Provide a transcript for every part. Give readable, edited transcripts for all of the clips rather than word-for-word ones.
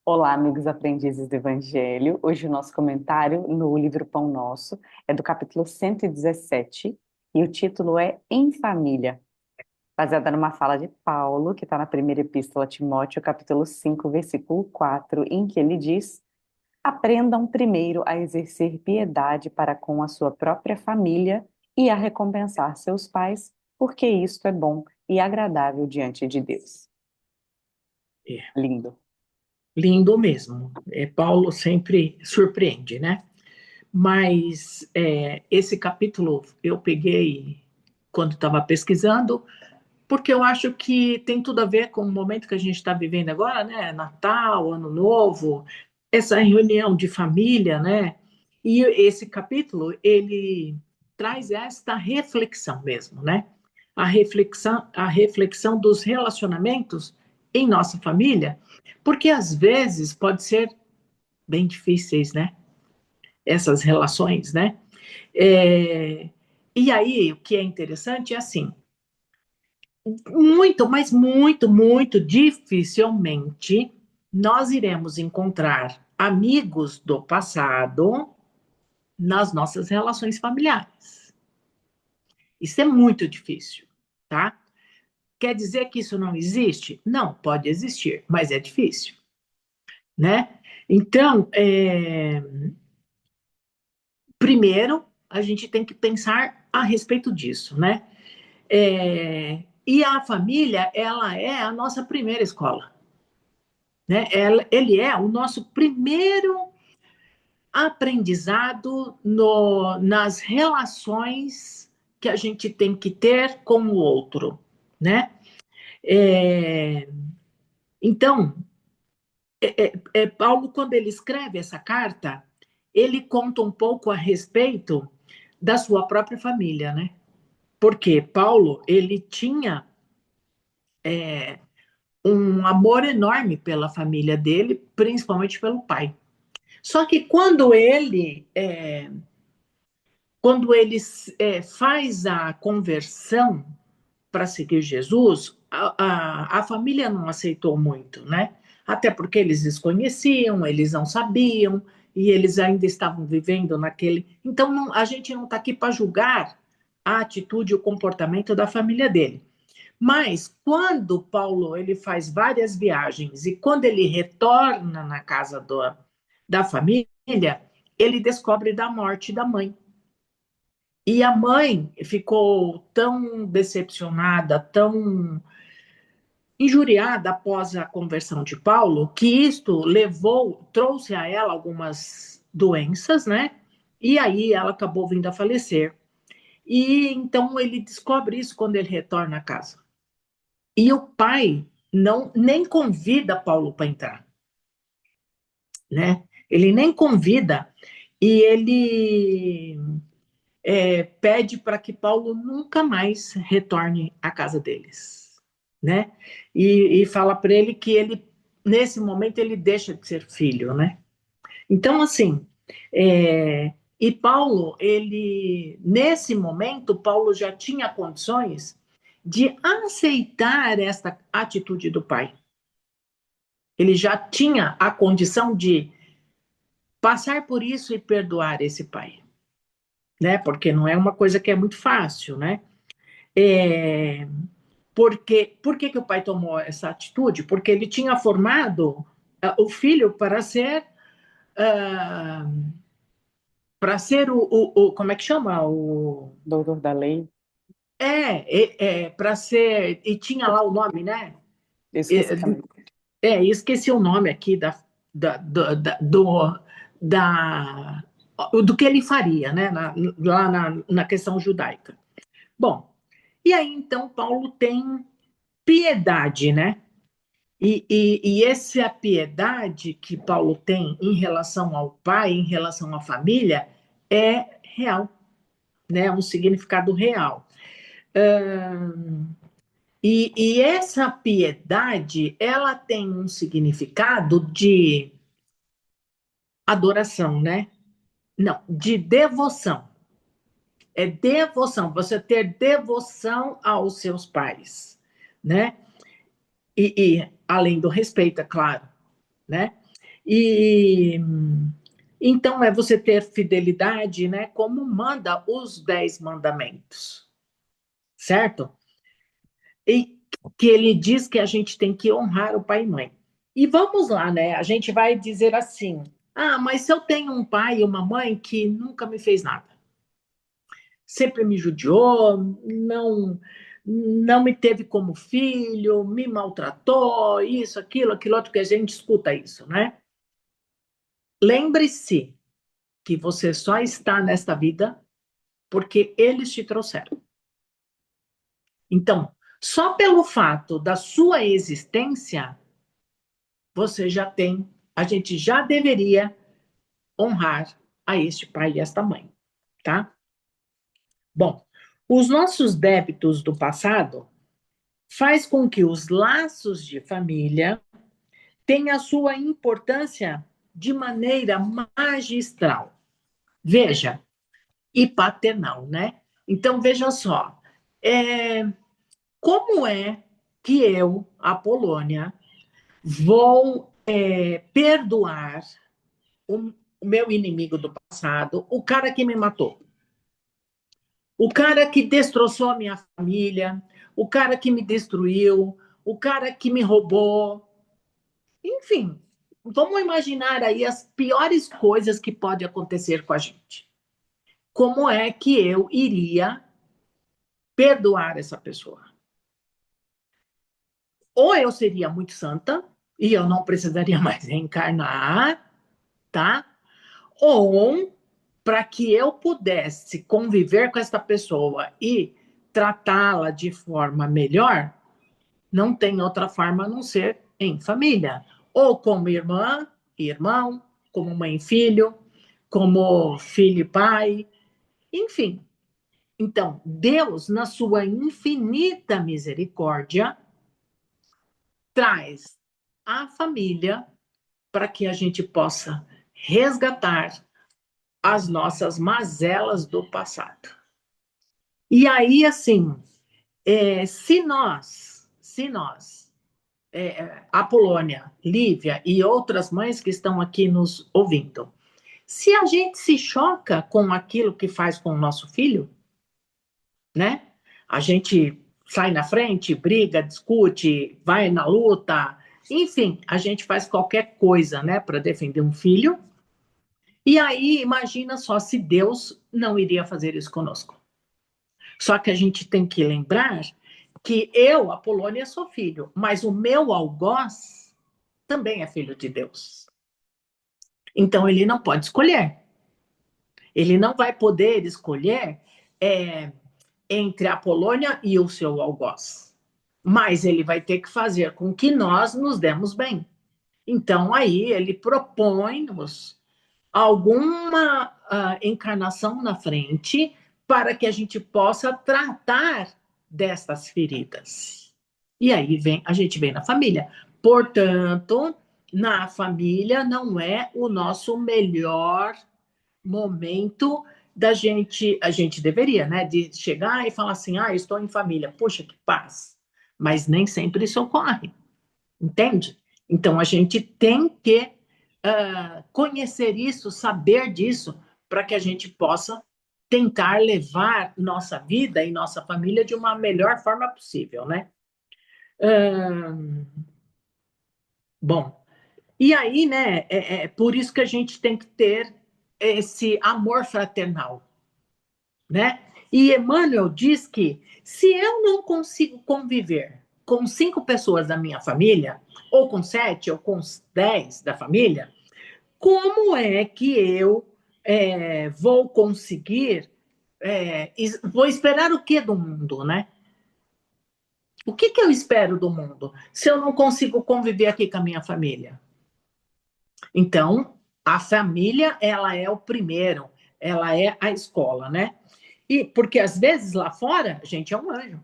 Olá, amigos aprendizes do Evangelho. Hoje o nosso comentário no livro Pão Nosso é do capítulo 117 e o título é Em Família, baseada numa fala de Paulo, que está na primeira epístola a Timóteo, capítulo 5, versículo 4, em que ele diz: Aprendam primeiro a exercer piedade para com a sua própria família e a recompensar seus pais, porque isto é bom e agradável diante de Deus. É, Lindo. lindo mesmo. Paulo sempre surpreende, né? Mas esse capítulo eu peguei quando estava pesquisando, porque eu acho que tem tudo a ver com o momento que a gente está vivendo agora, né? Natal, Ano Novo, essa reunião de família, né? E esse capítulo, ele traz esta reflexão mesmo, né? A reflexão dos relacionamentos em nossa família, porque às vezes pode ser bem difíceis, né? Essas relações, né? É, e aí, o que é interessante é assim, muito, mas muito, muito dificilmente nós iremos encontrar amigos do passado nas nossas relações familiares. Isso é muito difícil, tá? Quer dizer que isso não existe? Não, pode existir, mas é difícil, né? Então, primeiro, a gente tem que pensar a respeito disso, né? E a família, ela é a nossa primeira escola, né? Ele é o nosso primeiro aprendizado nas relações que a gente tem que ter com o outro, né? É, então, Paulo, quando ele escreve essa carta, ele conta um pouco a respeito da sua própria família, né? Porque Paulo, ele tinha um amor enorme pela família dele, principalmente pelo pai. Só que quando ele faz a conversão para seguir Jesus, a família não aceitou muito, né? Até porque eles desconheciam, eles não sabiam, e eles ainda estavam vivendo naquele. Então, a gente não está aqui para julgar a atitude e o comportamento da família dele. Mas quando Paulo ele faz várias viagens e quando ele retorna na casa da família, ele descobre da morte da mãe. E a mãe ficou tão decepcionada, tão injuriada após a conversão de Paulo, que isto trouxe a ela algumas doenças, né? E aí ela acabou vindo a falecer. E então ele descobre isso quando ele retorna à casa. E o pai não nem convida Paulo para entrar, né? Ele nem convida e ele pede para que Paulo nunca mais retorne à casa deles, né? E fala para ele que ele nesse momento ele deixa de ser filho, né? Então assim, e Paulo ele nesse momento Paulo já tinha condições de aceitar esta atitude do pai. Ele já tinha a condição de passar por isso e perdoar esse pai, né? Porque não é uma coisa que é muito fácil, né? É, por que o pai tomou essa atitude? Porque ele tinha formado o filho para ser como é que chama? Doutor da lei. Para ser, e tinha lá o nome, né? Eu É, esqueci também. esqueci o nome aqui da, do, da, do, da, do que ele faria, né? Lá na questão judaica. Bom, e aí então Paulo tem piedade, né? E essa piedade que Paulo tem em relação ao pai, em relação à família, é real, né? Um significado real. E essa piedade, ela tem um significado de adoração, né? Não, de devoção. É devoção, você ter devoção aos seus pais, né? E além do respeito, é claro, né? E então é você ter fidelidade, né? Como manda os 10 mandamentos, certo? E que ele diz que a gente tem que honrar o pai e mãe. E vamos lá, né? A gente vai dizer assim: ah, mas se eu tenho um pai e uma mãe que nunca me fez nada, sempre me judiou, não me teve como filho, me maltratou, isso, aquilo outro, que a gente escuta isso, né? Lembre-se que você só está nesta vida porque eles te trouxeram. Então, só pelo fato da sua existência, você já tem, a gente já deveria honrar a este pai e esta mãe, tá? Bom, os nossos débitos do passado faz com que os laços de família tenham a sua importância de maneira magistral. Veja, e paternal, né? Então, veja só, como é que eu, a Polônia, vou perdoar o meu inimigo do passado, o cara que me matou, o cara que destroçou a minha família, o cara que me destruiu, o cara que me roubou. Enfim, vamos imaginar aí as piores coisas que pode acontecer com a gente. Como é que eu iria perdoar essa pessoa? Ou eu seria muito santa e eu não precisaria mais reencarnar, tá? Ou para que eu pudesse conviver com essa pessoa e tratá-la de forma melhor, não tem outra forma a não ser em família. Ou como irmã e irmão, como mãe e filho, como filho e pai, enfim. Então, Deus, na sua infinita misericórdia, traz a família para que a gente possa resgatar as nossas mazelas do passado. E aí, assim, a Polônia, Lívia e outras mães que estão aqui nos ouvindo, se a gente se choca com aquilo que faz com o nosso filho, né? A gente sai na frente, briga, discute, vai na luta, enfim, a gente faz qualquer coisa, né, para defender um filho. E aí, imagina só se Deus não iria fazer isso conosco. Só que a gente tem que lembrar que eu, a Polônia, sou filho, mas o meu algoz também é filho de Deus. Então, ele não pode escolher. Ele não vai poder escolher entre a Polônia e o seu algoz. Mas ele vai ter que fazer com que nós nos demos bem. Então, aí, ele propõe-nos alguma encarnação na frente para que a gente possa tratar dessas feridas. E aí a gente vem na família. Portanto, na família não é o nosso melhor momento da gente, a gente deveria, né, de chegar e falar assim, estou em família, poxa, que paz. Mas nem sempre isso ocorre, entende? Então, a gente tem que conhecer isso, saber disso, para que a gente possa tentar levar nossa vida e nossa família de uma melhor forma possível, né? Bom, e aí, né, por isso que a gente tem que ter esse amor fraternal, né? E Emmanuel diz que se eu não consigo conviver com 5 pessoas da minha família, ou com 7, ou com 10 da família, como é que eu vou conseguir, vou esperar o que do mundo, né? O que eu espero do mundo se eu não consigo conviver aqui com a minha família? Então, a família, ela é o primeiro, ela é a escola, né? E porque às vezes lá fora a gente é um anjo,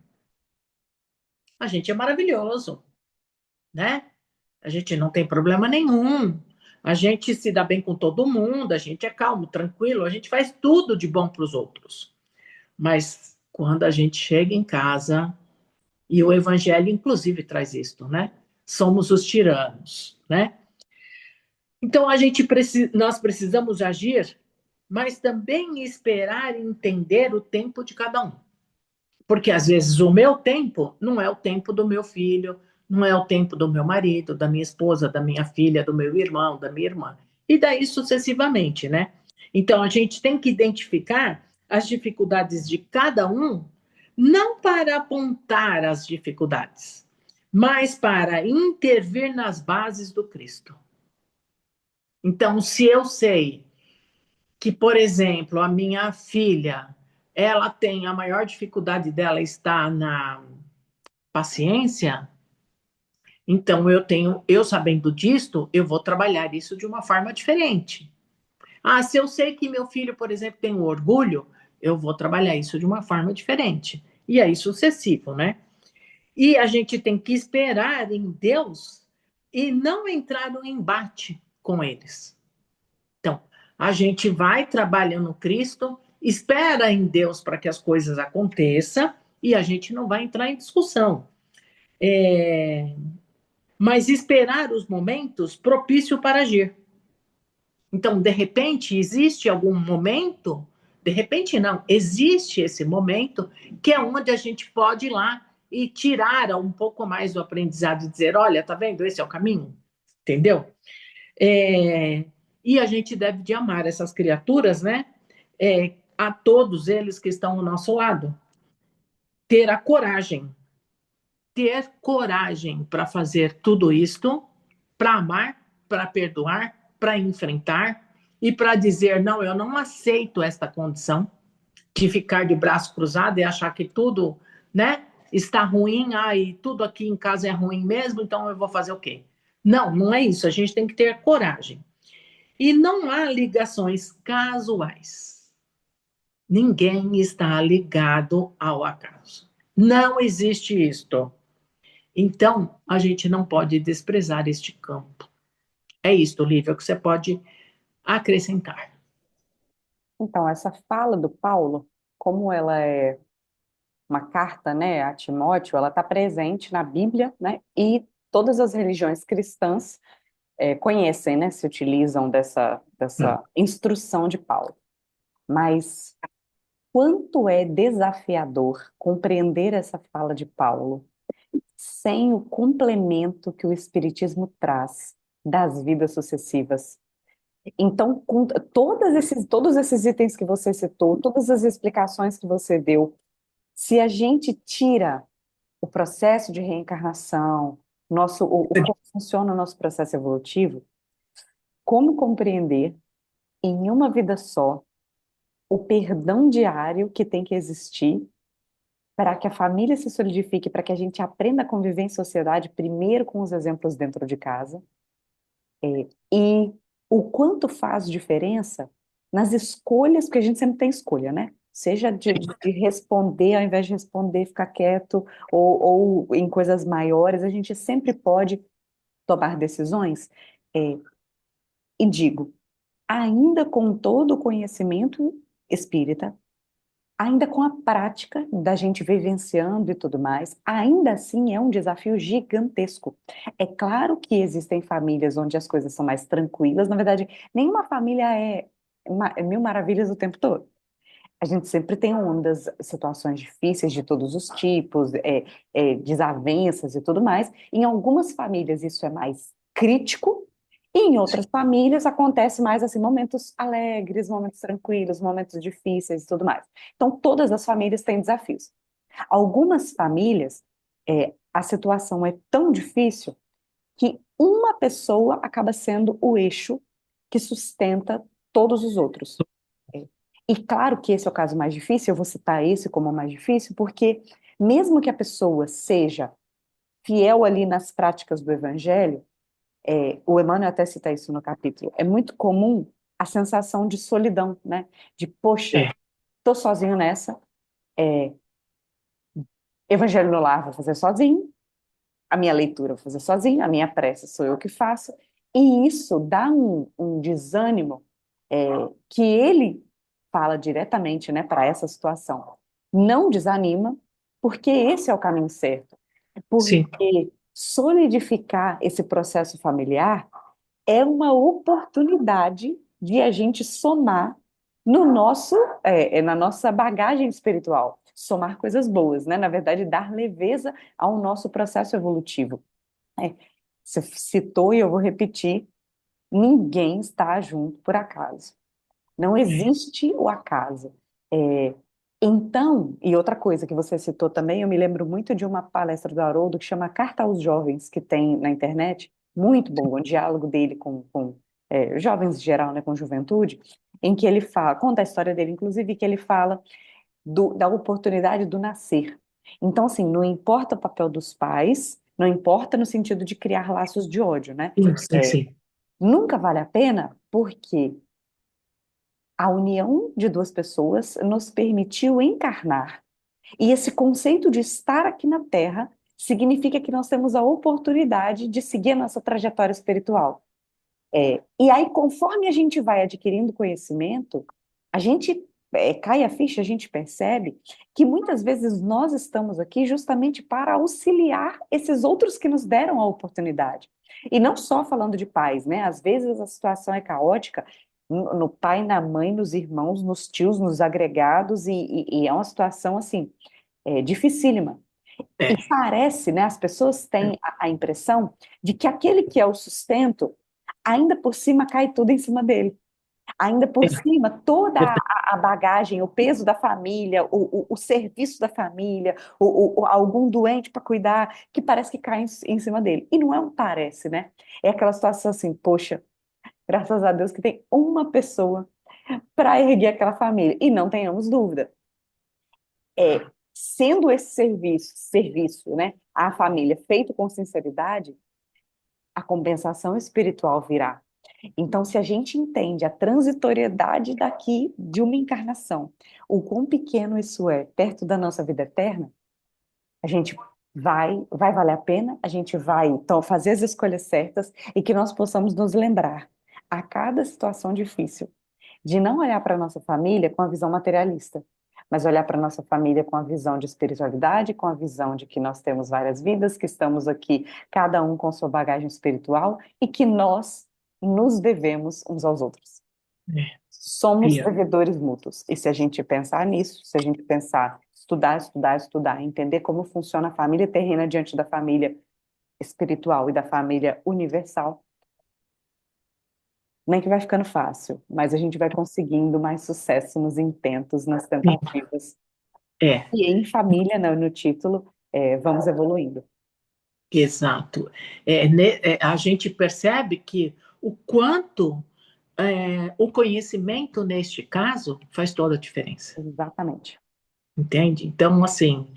a gente é maravilhoso, né? A gente não tem problema nenhum, a gente se dá bem com todo mundo, a gente é calmo, tranquilo, a gente faz tudo de bom para os outros. Mas quando a gente chega em casa, e o Evangelho, inclusive, traz isto, né? Somos os tiranos, né? Então, nós precisamos agir, mas também esperar e entender o tempo de cada um. Porque às vezes o meu tempo não é o tempo do meu filho, não é o tempo do meu marido, da minha esposa, da minha filha, do meu irmão, da minha irmã. E daí sucessivamente, né? Então a gente tem que identificar as dificuldades de cada um, não para apontar as dificuldades, mas para intervir nas bases do Cristo. Então, se eu sei que, por exemplo, a minha filha, ela tem a maior dificuldade dela está na paciência, então eu sabendo disto, eu vou trabalhar isso de uma forma diferente. Ah, se eu sei que meu filho, por exemplo, tem um orgulho, eu vou trabalhar isso de uma forma diferente. E aí sucessivo, né? E a gente tem que esperar em Deus e não entrar no embate com eles. Então, a gente vai trabalhando Cristo, espera em Deus para que as coisas aconteçam e a gente não vai entrar em discussão. Mas esperar os momentos propícios para agir. Então, de repente, existe algum momento, de repente não, existe esse momento que é onde a gente pode ir lá e tirar um pouco mais do aprendizado e dizer, olha, tá vendo, esse é o caminho, entendeu? É, e a gente deve de amar essas criaturas, né? A todos eles que estão ao nosso lado. Ter a coragem, ter coragem para fazer tudo isto, para amar, para perdoar, para enfrentar e para dizer: não, eu não aceito esta condição de ficar de braço cruzado e achar que tudo, né, está ruim, e tudo aqui em casa é ruim mesmo, então eu vou fazer o quê? Não, não é isso. A gente tem que ter coragem. E não há ligações casuais. Ninguém está ligado ao acaso. Não existe isto. Então, a gente não pode desprezar este campo. É isso, Lívia, que você pode acrescentar. Então, essa fala do Paulo, como ela é uma carta, né, a Timóteo, ela está presente na Bíblia, né, e todas as religiões cristãs conhecem, né, se utilizam dessa instrução de Paulo. Mas quanto é desafiador compreender essa fala de Paulo sem o complemento que o Espiritismo traz das vidas sucessivas. Então, com todos esses itens que você citou, todas as explicações que você deu, se a gente tira o processo de reencarnação, como funciona o nosso processo evolutivo, como compreender em uma vida só o perdão diário que tem que existir para que a família se solidifique, para que a gente aprenda a conviver em sociedade, primeiro com os exemplos dentro de casa, e o quanto faz diferença nas escolhas, porque a gente sempre tem escolha, né? Seja de responder, ao invés de responder, ficar quieto, ou em coisas maiores, a gente sempre pode tomar decisões. É, e digo, ainda com todo o conhecimento espírita, ainda com a prática da gente vivenciando e tudo mais, ainda assim é um desafio gigantesco. É claro que existem famílias onde as coisas são mais tranquilas, na verdade, nenhuma família é mil maravilhas o tempo todo. A gente sempre tem ondas, situações difíceis de todos os tipos, desavenças e tudo mais. Em algumas famílias isso é mais crítico, e em outras famílias acontece mais assim, momentos alegres, momentos tranquilos, momentos difíceis e tudo mais. Então, todas as famílias têm desafios. Algumas famílias, a situação é tão difícil que uma pessoa acaba sendo o eixo que sustenta todos os outros. E claro que esse é o caso mais difícil, eu vou citar esse como o mais difícil, porque mesmo que a pessoa seja fiel ali nas práticas do evangelho, o Emmanuel até cita isso no capítulo, é muito comum a sensação de solidão, né? De, poxa, É, tô sozinho nessa, é, evangelho no lar vou fazer sozinho, a minha leitura vou fazer sozinho, a minha prece sou eu que faço, e isso dá um desânimo, é, que ele fala diretamente, né, para essa situação. Não desanima, porque esse é o caminho certo. sim, Porque solidificar esse processo familiar é uma oportunidade de a gente somar no nosso, na nossa bagagem espiritual, somar coisas boas, né? Na verdade, dar leveza ao nosso processo evolutivo. É, você citou e eu vou repetir: ninguém está junto por acaso. Não É. existe o acaso. É, então, e outra coisa que você citou também, eu me lembro muito de uma palestra do Haroldo que chama Carta aos Jovens, que tem na internet, muito bom, o diálogo dele com jovens em geral, né, com juventude, em que ele fala, conta a história dele, inclusive, que ele fala da oportunidade do nascer. Então, assim, não importa o papel dos pais, não importa no sentido de criar laços de ódio, né? Sim, sim, É, sim. nunca vale a pena porque a união de duas pessoas nos permitiu encarnar. E esse conceito de estar aqui na Terra significa que nós temos a oportunidade de seguir a nossa trajetória espiritual. E aí, conforme a gente vai adquirindo conhecimento, a gente cai a ficha, a gente percebe que muitas vezes nós estamos aqui justamente para auxiliar esses outros que nos deram a oportunidade. E não só falando de pais, né? Às vezes a situação é caótica no pai, na mãe, nos irmãos, nos tios, nos agregados, e é uma situação assim, dificílima. E É, parece, né, as pessoas têm a impressão de que aquele que é o sustento, ainda por cima cai tudo em cima dele. Ainda por é, cima, toda verdade. a bagagem, o peso da família, o serviço da família, algum doente para cuidar, que parece que cai em cima dele. E não é um parece, né? É aquela situação assim, poxa, graças a Deus que tem uma pessoa para erguer aquela família. E não tenhamos dúvida, sendo esse serviço, né, à família feito com sinceridade, a compensação espiritual virá. Então, se a gente entende a transitoriedade daqui de uma encarnação, o quão pequeno isso é perto da nossa vida eterna, a gente vai valer a pena, a gente vai então fazer as escolhas certas e que nós possamos nos lembrar a cada situação difícil de não olhar para a nossa família com a visão materialista, mas olhar para a nossa família com a visão de espiritualidade, com a visão de que nós temos várias vidas, que estamos aqui, cada um com sua bagagem espiritual, e que nós nos devemos uns aos outros. É, Somos Bia, devedores mútuos. E se a gente pensar nisso, se a gente pensar, estudar, estudar, estudar, entender como funciona a família terrena diante da família espiritual e da família universal, nem que vai ficando fácil, mas a gente vai conseguindo mais sucesso nos intentos, nas sim, tentativas. é, E em família, né, no título, vamos evoluindo. exato. A gente percebe que o quanto o conhecimento, neste caso, faz toda a diferença, Exatamente. entende? Então, assim,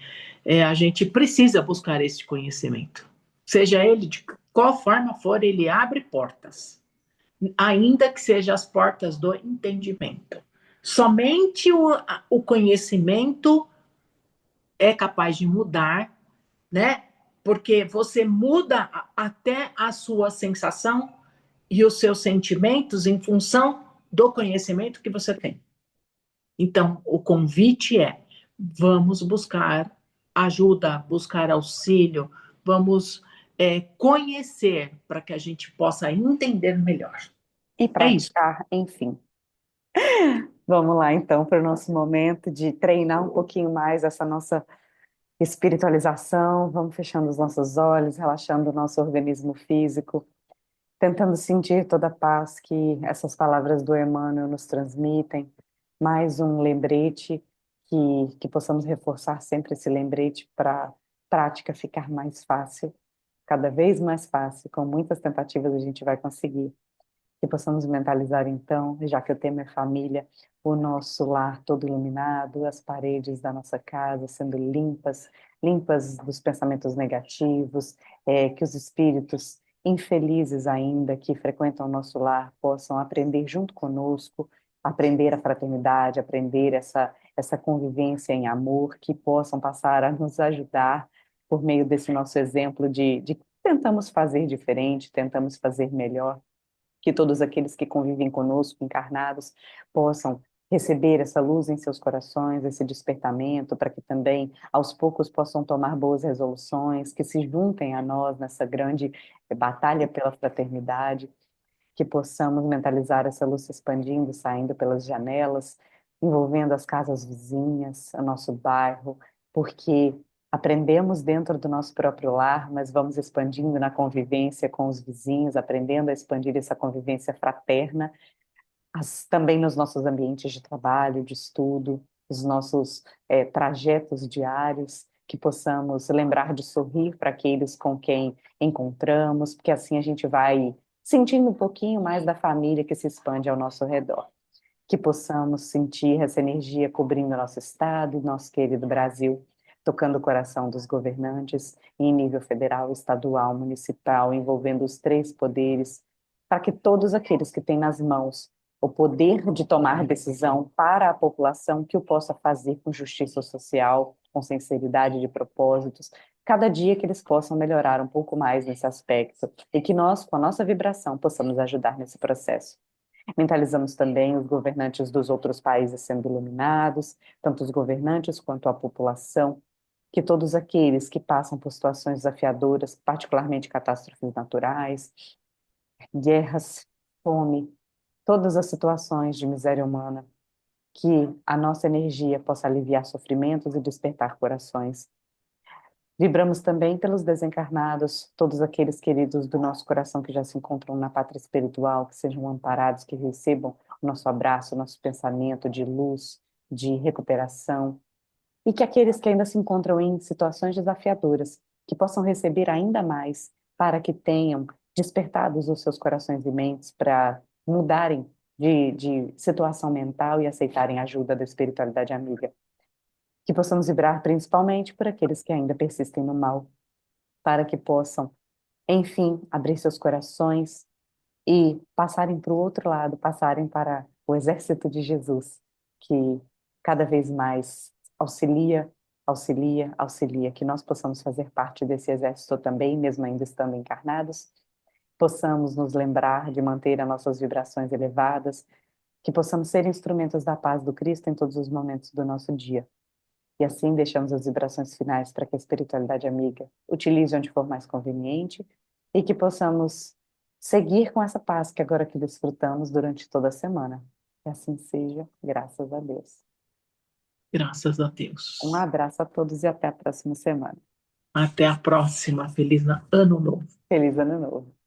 a gente precisa buscar esse conhecimento. Seja ele de qual forma for, ele abre portas, ainda que sejam as portas do entendimento. Somente o conhecimento é capaz de mudar, né? Porque você muda até a sua sensação e os seus sentimentos em função do conhecimento que você tem. Então, o convite é: vamos buscar ajuda, buscar auxílio, vamos conhecer para que a gente possa entender melhor. E É isso. praticar, enfim. Vamos lá, então, para o nosso momento de treinar um pouquinho mais essa nossa espiritualização. Vamos fechando os nossos olhos, relaxando o nosso organismo físico, tentando sentir toda a paz que essas palavras do Emmanuel nos transmitem. Mais um lembrete, que possamos reforçar sempre esse lembrete para a prática ficar mais fácil, cada vez mais fácil. Com muitas tentativas a gente vai conseguir. Que possamos mentalizar então, já que o tema é família, o nosso lar todo iluminado, as paredes da nossa casa sendo limpas, limpas dos pensamentos negativos, que os espíritos infelizes ainda que frequentam o nosso lar possam aprender junto conosco, aprender a fraternidade, aprender essa convivência em amor, que possam passar a nos ajudar por meio desse nosso exemplo de tentamos fazer diferente, tentamos fazer melhor, que todos aqueles que convivem conosco, encarnados, possam receber essa luz em seus corações, esse despertamento, para que também, aos poucos, possam tomar boas resoluções, que se juntem a nós nessa grande batalha pela fraternidade. que possamos mentalizar essa luz se expandindo, saindo pelas janelas, envolvendo as casas vizinhas, o nosso bairro, porque aprendemos dentro do nosso próprio lar, mas vamos expandindo na convivência com os vizinhos, aprendendo a expandir essa convivência fraterna, também nos nossos ambientes de trabalho, de estudo, os nossos trajetos diários, que possamos lembrar de sorrir para aqueles com quem encontramos, porque assim a gente vai sentindo um pouquinho mais da família que se expande ao nosso redor. Que possamos sentir essa energia cobrindo nosso estado, nosso querido Brasil, tocando o coração dos governantes em nível federal, estadual, municipal, envolvendo os três poderes, para que todos aqueles que têm nas mãos o poder de tomar decisão para a população, que o possa fazer com justiça social, com sinceridade de propósitos, cada dia que eles possam melhorar um pouco mais nesse aspecto e que nós, com a nossa vibração, possamos ajudar nesse processo. Mentalizamos também os governantes dos outros países sendo iluminados, tanto os governantes quanto a população, que todos aqueles que passam por situações desafiadoras, particularmente catástrofes naturais, guerras, fome, todas as situações de miséria humana, que a nossa energia possa aliviar sofrimentos e despertar corações. Vibramos também pelos desencarnados, todos aqueles queridos do nosso coração que já se encontram na pátria espiritual, que sejam amparados, que recebam o nosso abraço, o nosso pensamento de luz, de recuperação, e que aqueles que ainda se encontram em situações desafiadoras, que possam receber ainda mais, para que tenham despertados os seus corações e mentes para mudarem de situação mental e aceitarem a ajuda da espiritualidade amiga. Que possamos vibrar principalmente por aqueles que ainda persistem no mal, para que possam, enfim, abrir seus corações e passarem para o outro lado, passarem para o exército de Jesus, que cada vez mais auxilia, auxilia, auxilia, que nós possamos fazer parte desse exército também, mesmo ainda estando encarnados, possamos nos lembrar de manter as nossas vibrações elevadas, que possamos ser instrumentos da paz do Cristo em todos os momentos do nosso dia. E assim deixamos as vibrações finais para que a espiritualidade amiga utilize onde for mais conveniente e que possamos seguir com essa paz que agora que desfrutamos durante toda a semana. Que assim seja, graças a Deus. Graças a Um Deus. abraço a todos e até a próxima semana. Até a próxima. Feliz Ano Novo. Feliz Ano Novo.